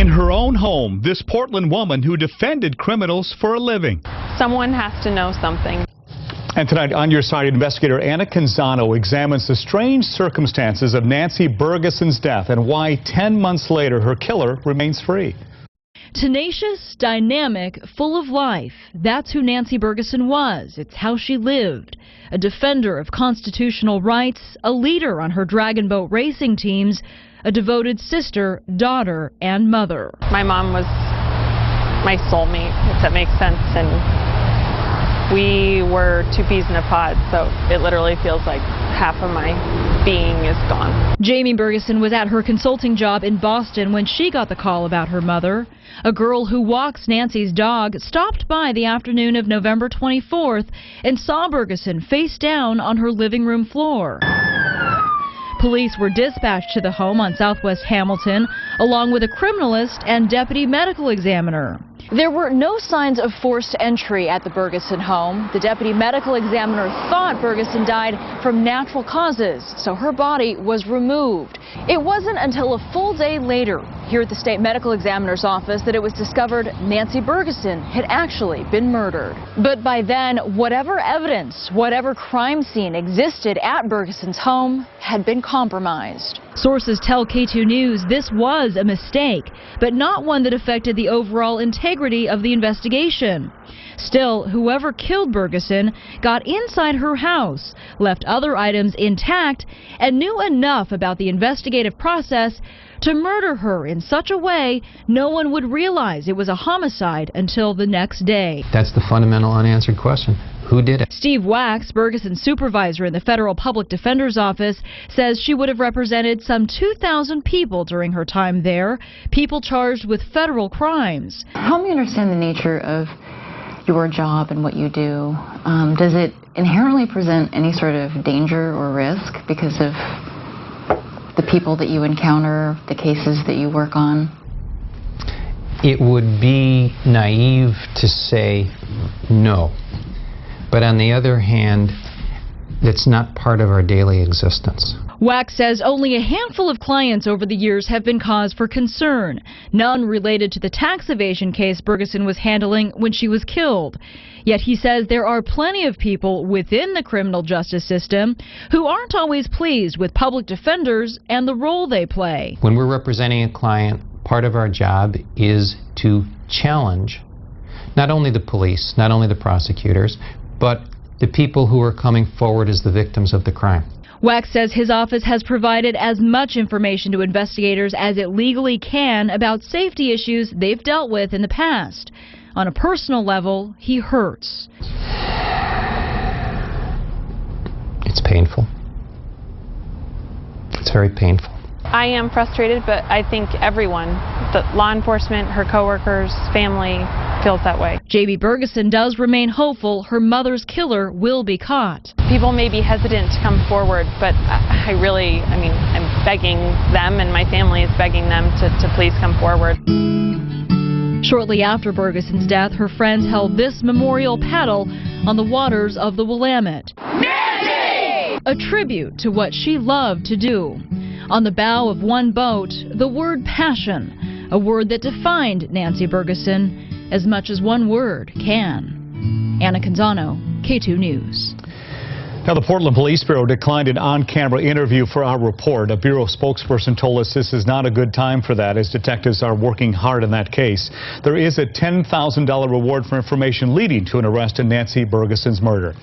In her own home, this Portland woman who defended criminals for a living. Someone has to know something. And tonight, on your side, investigator Anna Canzano examines the strange circumstances of Nancy Bergeson's death and why 10 months later her killer remains free. Tenacious, dynamic, full of life. That's who Nancy Bergeson was. It's how she lived. A defender of constitutional rights, a leader on her dragon boat racing teams, a devoted sister, daughter, and mother. My mom was my soulmate, if that makes sense, and we were two peas in a pod, so it literally feels like half of my being is gone. Jamie Bergeson was at her consulting job in Boston when she got the call about her mother. A girl who walks Nancy's dog stopped by the afternoon of November 24th and saw Bergeson face down on her living room floor. Police were dispatched to the home on Southwest Hamilton, along with a criminalist and deputy medical examiner. There were no signs of forced entry at the Bergeson home. The deputy medical examiner thought Bergeson died from natural causes, so her body was removed. It wasn't until a full day later here at the state medical examiner's office that it was discovered Nancy Bergeson had actually been murdered. But by then, whatever evidence, whatever crime scene existed at Bergeson's home had been compromised. Sources tell K2 News this was a mistake, but not one that affected the overall integrity of the investigation. Still, whoever killed Bergeson got inside her house, left other items intact, and knew enough about the investigative process to murder her in such a way no one would realize it was a homicide until the next day. That's the fundamental unanswered question. Who did it? Steve Wax, Bergeson's supervisor in the Federal Public Defender's Office, says she would have represented some 2,000 people during her time there, people charged with federal crimes. Help me understand the nature of your job and what you do. Does it inherently present any sort of danger or risk because of the people that you encounter, the cases that you work on? It would be naive to say no. But on the other hand, that's not part of our daily existence. Wax says only a handful of clients over the years have been cause for concern, none related to the tax evasion case Bergeson was handling when she was killed. Yet he says there are plenty of people within the criminal justice system who aren't always pleased with public defenders and the role they play. When we're representing a client, part of our job is to challenge not only the police, not only the prosecutors, but the people who are coming forward as the victims of the crime. Wax says his office has provided as much information to investigators as it legally can about safety issues they've dealt with in the past. On a personal level, he hurts. It's painful. It's very painful. I am frustrated, but I think everyone, the law enforcement, her coworkers, family, feels that way. Jamie Bergeson does remain hopeful her mother's killer will be caught. People may be hesitant to come forward, but I'm begging them, and my family is begging them to please come forward. Shortly after Bergeson's death, her friends held this memorial paddle on the waters of the Willamette. Nancy! A tribute to what she loved to do. On the bow of one boat, the word passion, a word that defined Nancy Bergeson as much as one word can. Anna Canzano, K2 News. Now, the Portland Police Bureau declined an on-camera interview for our report. A Bureau spokesperson told us this is not a good time for that, as detectives are working hard in that case. There is a $10,000 reward for information leading to an arrest in Nancy Bergeson's murder.